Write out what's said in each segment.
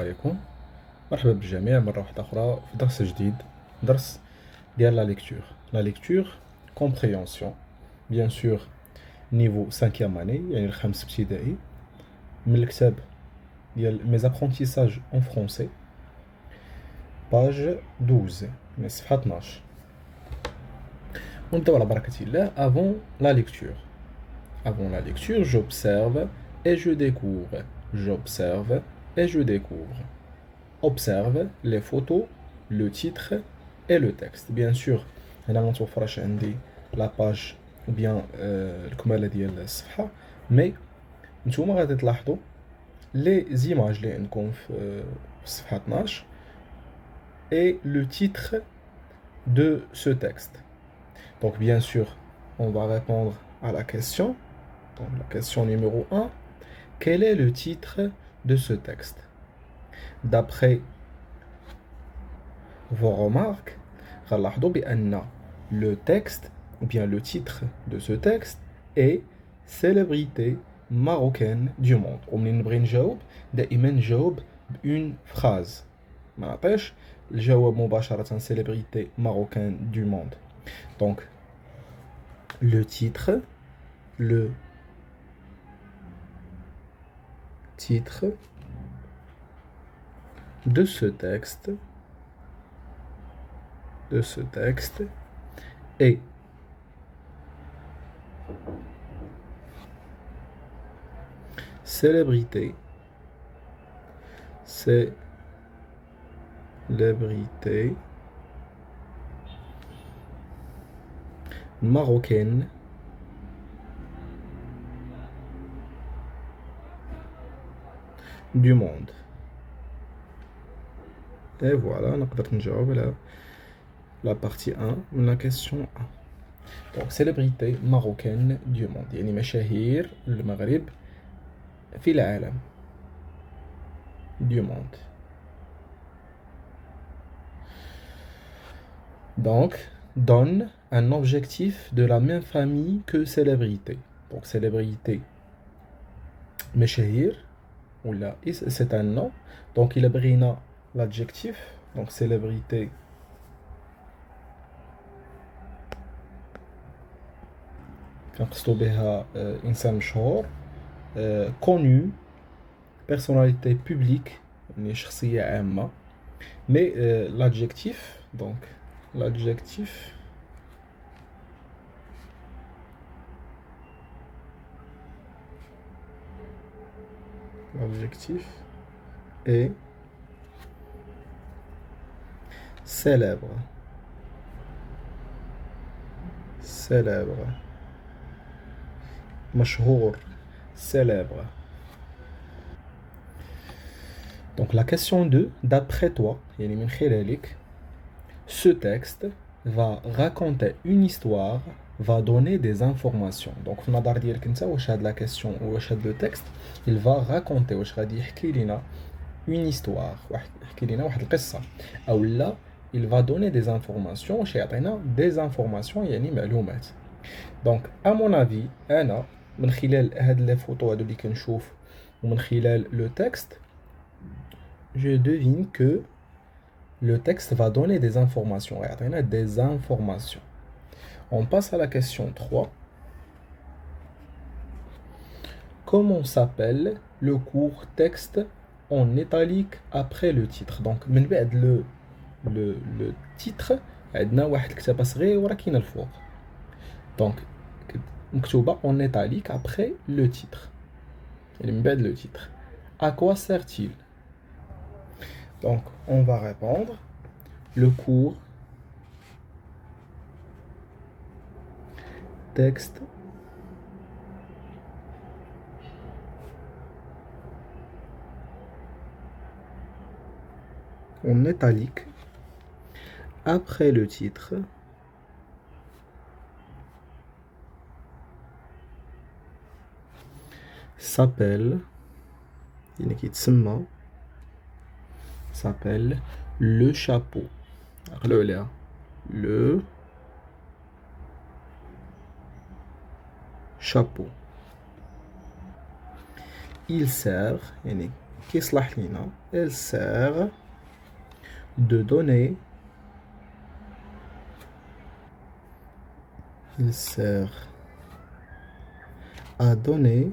عليكم. مرحبا بالجميع مرة واحدة أخرى في درس جديد، درس ديال لا ليكتور كومبريهنسيون بيان سور نيفو 5e année يعني الخامس ابتدائي، من الكتاب ديال مي زابرونتيساج اون فرونسي باج 12 يعني صفحة 12. ونبداو على بركة الله. Avant la lecture, j'observe et je découvre. J'observe et je découvre. Observe les photos, le titre et le texte. Bien sûr, هنا ما توفرش عندي la page ou bien الكمالة ديال الصفحة، mais نتوما غادي تلاحظوا les images اللي عندكم في الصفحة 12 et le titre de ce texte. Donc bien sûr, on va répondre à la question. Donc, la question numéro 1. Quel est le titre de ce texte? D'après vos remarques, le texte, ou bien le titre de ce texte est Célébrité marocaine du monde. Une phrase. Célébrité marocaine du monde. Donc, le titre de ce texte est Célébrité marocaine du monde. Et voilà, نقدر نجاوب على la partie 1 من la question 1. Donc, célébrité marocaine du monde. يعني مشاهير المغرب في العالم. Du monde. Donc, donne un objectif de la même famille que célébrité. Donc, célébrité مشاهير ou là, c'est un nom. Donc, il a pris l'adjectif. Donc, célébrité كنقصدو بها إنسان مشهور connu, personnalité publique يعني شخصية عامة. Mais l'adjectif, donc l'adjectif est célèbre. مشهور, célèbre. Donc la question 2, d'après toi, يعني من خلالك, ce texte va raconter une histoire, va donner des informations. Donc في النظر ديالك انت واش هاد la question واش هاد le texte il va raconter واش غادي يحكي لنا une histoire, يحكي لنا واحد القصة او لا il va donner des informations واش يعطينا des informations يعني معلومات. Donc à mon avis انا من خلال هاد لي فوتو هادو اللي كنشوف ومن خلال le texte je devine que le texte va donner des informations. Des informations. On passe à la question 3. Comment s'appelle le court texte en italique après le titre? Donc, من بعد le titre, عندنا واحد كتابة صغيرة كاينة الفوق. Donc, مكتوبة en italique après le titre. يعني من بعد le titre. À quoi sert-il? Donc, on va répondre. Le court texte en italique après le titre s'appelle le chapeau. Le chapeau. Il sert كيصلح لينا elle sert de donner il sert à donner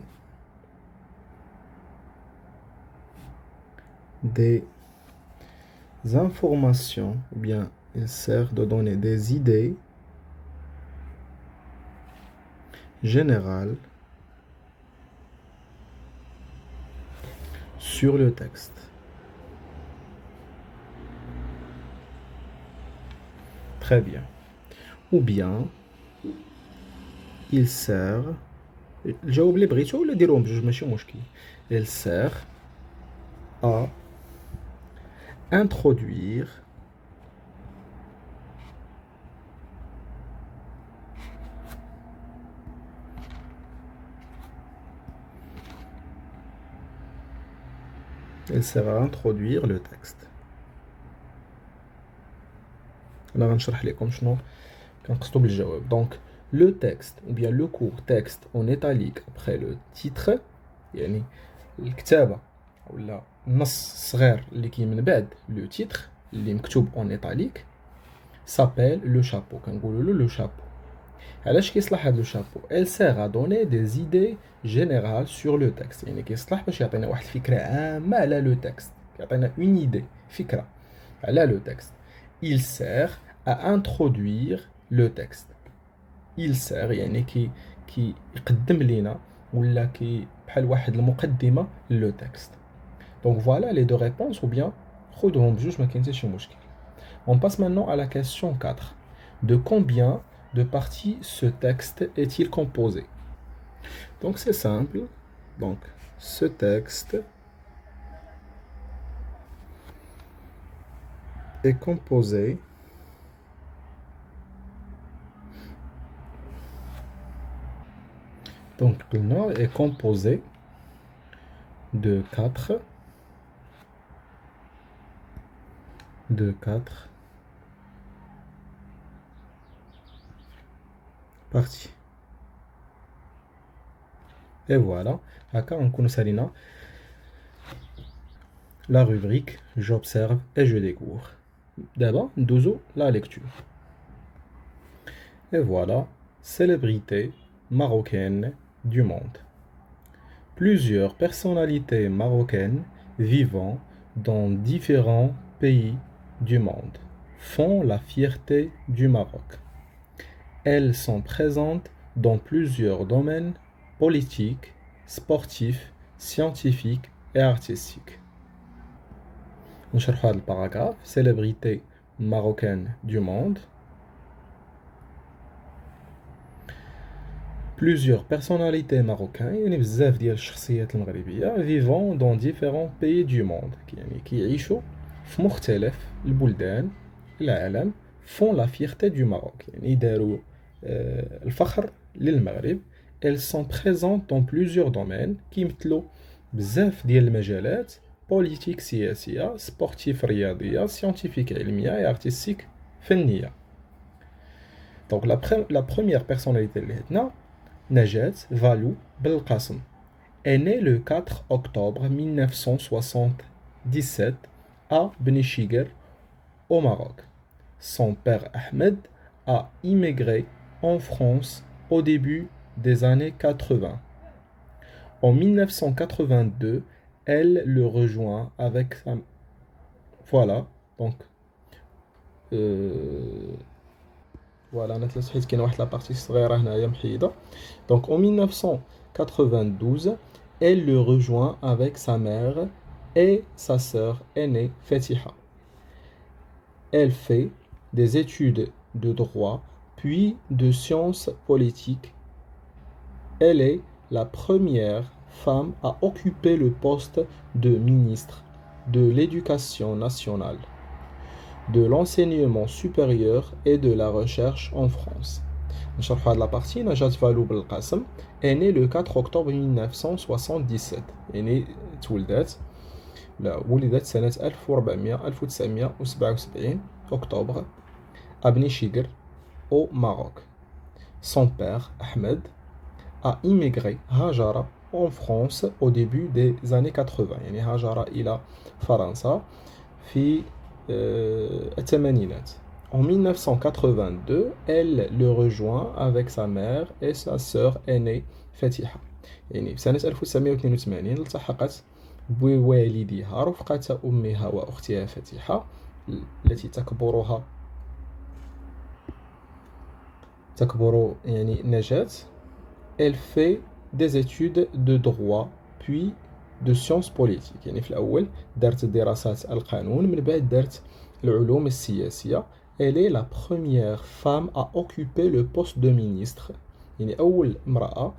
des informations ou bien il sert de donner des idées générales sur le texte. Très bien. Ou bien il sert الجواب اللي بغيتو ولا ديروهم بجوج ماشي مشكل. Il sert à introduire il sert à introduire le texte. أنا غنشرح لكم شنو كنقصدو بالجواب. Donc le texte ou bien le court texte en italique après le titre يعني الكتابة ولا النص الصغير اللي كاين من بعد لو تيتر اللي مكتوب en italique s'appelle le chapeau. كنقولوا له le chapeau. علاش كيصلح هذا لو شابو؟ elle sert à donner des idées générales sur le texte. يعني كيصلح باش يعطينا واحد الفكرة عامة على لو تكست، يعطينا une idée فكرة على لو تكست. il sert à introduire le texte. il sert يعني كي يقدم لينا ولا كي بحال واحد المقدمة لو تكست. donc voilà les deux réponses ou bien خذهم بجوج ما كاين حتى شي مشكل. on passe maintenant à la question 4. de combien de parties ce texte est-il composé? Donc c'est simple. Donc ce texte est composé donc le nom est composé de 4 parties. Et voilà, هكا نكونوا سالينا la rubrique j'observe et je découvre. D'abord, ندوزو la lecture. Et voilà, célébrités marocaines du monde. Plusieurs personnalités marocaines vivant dans différents pays du monde font la fierté du Maroc. Elles sont présentes dans plusieurs domaines politiques, sportifs, scientifiques et artistiques. نشرح هذا الباراغراف. célébrités marocaines du monde. Plusieurs personnalités marocaines يعني بزاف ديال الشخصيات المغربية vivant dans différents pays du monde يعني كيعيشوا في مختلف البلدان العالم font la fierté du Maroc يعني داروا الفخر للمغرب. elles sont présentes dans plusieurs domaines كيمثلوا بزاف ديال المجالات politique سياسية sportif رياضية scientifique علمية et artistique فنية. donc la première personnalité اللي هنا Najat Valou Belkacem est née le 4 octobre 1977 à Benichiger au Maroc. Son père Ahmed a immigré en France au début des années 80. En 1982, elle le rejoint avec sa... Voilà, donc... Voilà, أنا ثلاث حيت كاين واحد لابارتي صغيرة هنايا محيدة. Donc en 1992, elle le rejoint avec sa mère et sa sœur aînée Fatiha. Elle fait des études de droit puis de sciences politiques. Elle est la première femme à occuper le poste de ministre de l'Éducation nationale, de l'enseignement supérieur et de la recherche en France. نشرح هذه لابارتي. نجاة فالو بالقاسم est née le 4 octobre 1977 يعني ولدت سنة 1977 octobre à Benichiger au Maroc. Son père Ahmed a immigré هاجر en France au début des années 80 يعني هاجر إلى فرنسا في الثمانينات. En 1982, elle le rejoint avec sa mère et sa sœur aînée فاتحة. يعني في سنة 1982 التحقت بوالديها رفقة أمها وأختها فاتحة التي تكبر يعني نجاة. Elle fait des études de droit puis de sciences politiques. يعني في الأول دارت دراسات القانون من بعد دارت العلوم السياسية. Elle est la première femme à occuper le poste de ministre. يعني أول امرأة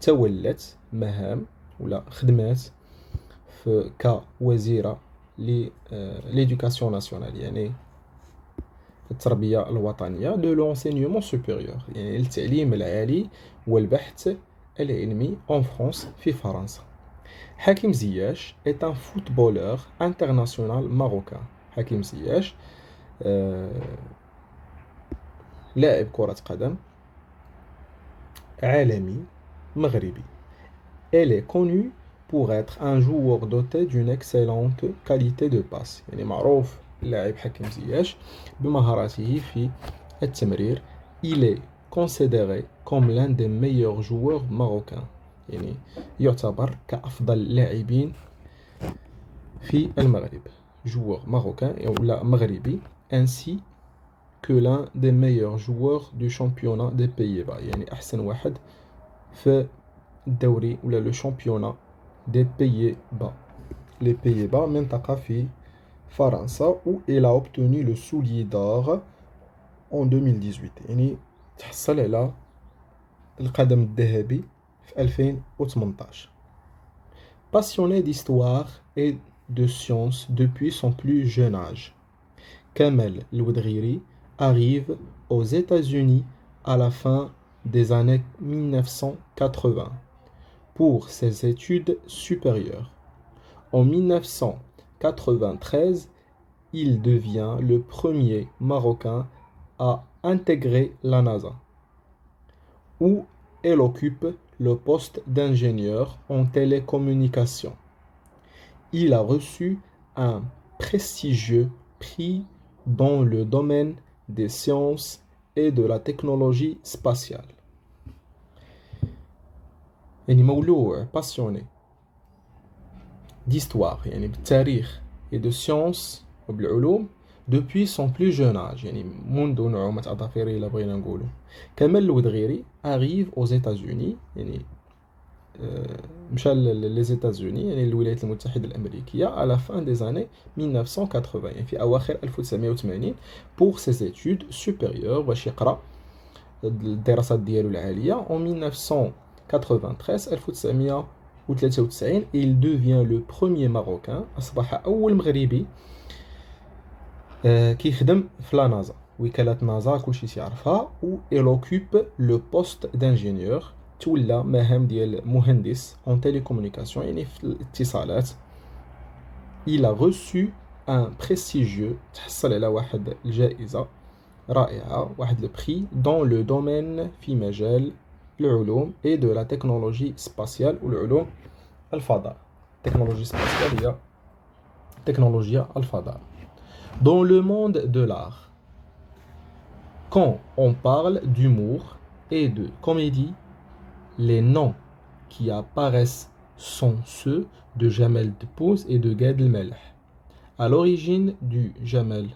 تولت مهام ولا خدمات كوزيرة l'éducation nationale يعني التربية الوطنية de l'enseignement supérieur يعني التعليم العالي والبحث العلمي en France في فرنسا. Hakim Ziyech est un footballeur international marocain. Hakim Ziyech لاعب كرة قدم عالمي مغربي. Elle est connue pour être un joueur doté d'une excellente qualité de passe. يعني معروف اللاعب حكيم زياش بمهاراته في التمرير. Il est considéré comme l'un des meilleurs joueurs marocains. يعني يعتبر كأفضل اللاعبين في المغرب. Joueur marocain ولا مغربي ainsi que l'un des meilleurs joueurs du championnat des Pays-Bas. يعني أحسن واحد في الدوري ولا le championnat des Pays-Bas. Les Pays-Bas منطقة في فرنسا où il a obtenu le soulier d'or en 2018 يعني تحصل على القدم الذهبي في 2018. Passionné d'histoire et de sciences depuis son plus jeune âge, Kamel Loudrairi arrive aux États-Unis à la fin des années 1980 pour ses études supérieures. En 1993, il devient le premier Marocain à intégrer la NASA, où elle occupe le poste d'ingénieur en télécommunications. Il a reçu un prestigieux prix dans le domaine des sciences et de la technologie spatiale. يعني مولوع passionné d'histoire يعني بالتاريخ et de sciences وبالعلوم depuis son plus jeune âge يعني منذ نعومة أظافره إلا بغينا نقوله. كمال الودغيري arrive aux États-Unis يعني مشى les États-Unis يعني الولايات المتحدة الأمريكية à la fin des années 1980 يعني في أواخر 1980 pour ses études supérieures باش يقرأ الدراسات ديالو العالية. En 1993 1993 il devient le premier Marocain أصبح أول مغربي كيخدم في لا نازا وكالة نازا كلشي تعرفها و il occupe le poste d'ingénieur تولى مهام ديال مهندس en télécommunication يعني في الاتصالات. il a reçu un prestigieux تحصل على واحد الجائزة رائعة واحد البري dans le domaine في مجال العلوم et de la technologie spatiale والعلوم الفضاء. technologie spatiale هي تكنولوجيا الفضاء. Dans le monde de l'art, quand on parle d'humour et de comédie, les noms qui apparaissent sont ceux de Jamel Debbouze et de Gad Elmaleh. À l'origine du Jamel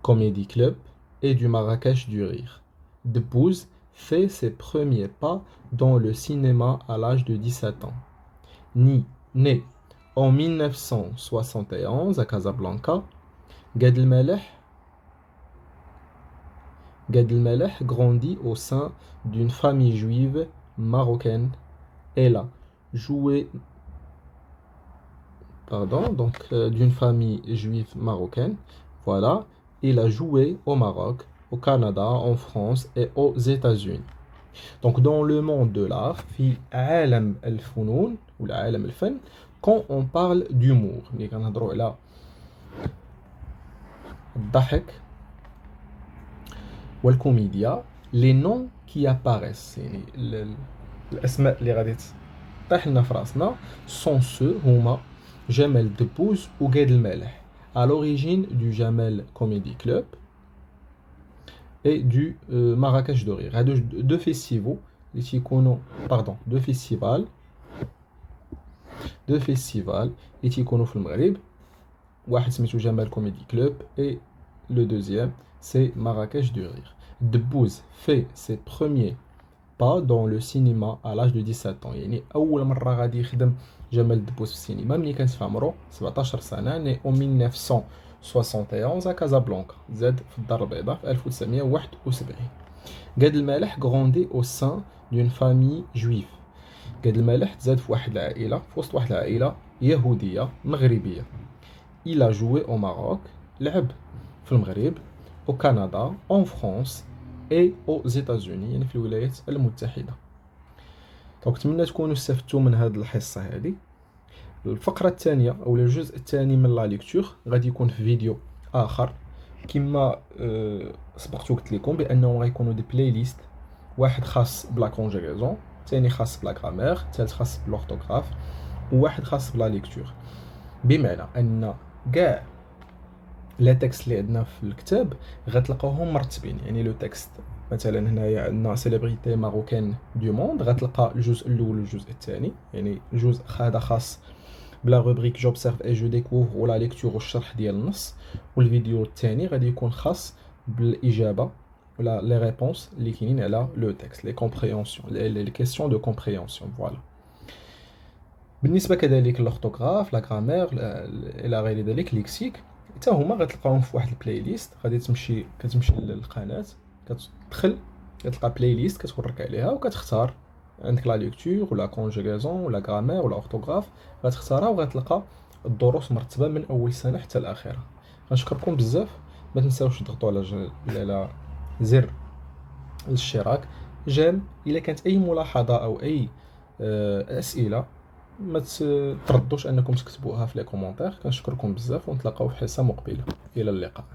Comedy Club et du Marrakech du Rire, Debbouze fait ses premiers pas dans le cinéma à l'âge de 17 ans. Né en 1971 à Casablanca, Gad Elmaleh grandit au sein d'une famille juive marocaine. Elle a joué d'une famille juive marocaine. Voilà, il a joué au Maroc, au Canada, en France et aux États-Unis. Donc dans le monde de l'art, في عالم الفنون ou عالم الفن, quand on parle d'humour, اللي كنهضروا على الضحك والكوميديا, les noms qui apparaissent يعني الاسماء اللي غادي طيح لنا في راسنا sont ceux هما جمال دبوز وقاد المالح à l'origine du Jamel Comedy Club et du Marrakech de Rire. هادو deux festivals اللي تيكونوا deux festivals اللي تيكونوا في المغرب. واحد سميتو جمال كوميدي كلوب et le deuxième c'est Marrakech du Rire. Debouze fait ses premiers pas dans le cinéma à l'âge de 17 ans. يعني اول مره غادي يخدم جمال دبوز في السينما ملي كانت في عمره 17 سنه. ني en 1971 à Casablanca, زاد في الدار البيضاء في 1971. قاد المالح grandit au sein d'une famille juive. قاد المالح تزاد في واحد العائله في وسط واحد العائله يهوديه مغربيه. Il a joué au Maroc, لعب في المغرب, au Canada, en France et aux États-Unis, يعني في الولايات المتحدة. دونك نتمنى تكونوا استفدتوا من هذه الحصة هذه. الفقرة الثانية أو الجزء الثاني من لا ليكتور غادي يكون في فيديو آخر كما سبقت قلت لكم بأنه غيكونوا دي بلاي ليست، واحد خاص بلا كونجيغيزون، ثاني خاص بلا غرامير، ثالث خاص بالأورتوغراف، وواحد خاص بلا ليكتور. بمعنى أن كاع لا تكست اللي عندنا في الكتاب غتلقاوهم مرتبين. يعني لو تكست مثلا هنايا عندنا سيليبريتي ماروكان دو موند، غتلقى الجزء الاول والجزء الثاني. يعني الجزء هذا خاص بلا روبريك جوبسيرف اي جو ديكوفر ولا ليكتور والشرح ديال النص، والفيديو الثاني غادي يكون خاص بالاجابه ولا لي ريبونس اللي كاينين على لو تكست، لي كومبريهنسيون، لي كيسيون دو كومبريهنسيون. فوالا. بالنسبه كذلك لورتوغراف، لا غرامير الى غير ذلك، ليكسيك، حتى هما غتلقاهم في واحد البلاي ليست. غادي كتمشي للقناه، كتدخل كتلقى بلاي ليست كتورك عليها وكتختار عندك لا ليكتور ولا كونجيغيزون ولا غرامير ولا اورتوغراف، غتختارها وغتلقى الدروس مرتبه من اول سنه حتى الاخيره. غنشكركم بزاف، ما تنساوش تضغطوا على زر الاشتراك. جيم الا كانت اي ملاحظه او اي اسئله ما تردوش انكم تكتبوها في لي كومونتير. كنشكركم بزاف ونتلاقاو في حصه مقبله. الى اللقاء.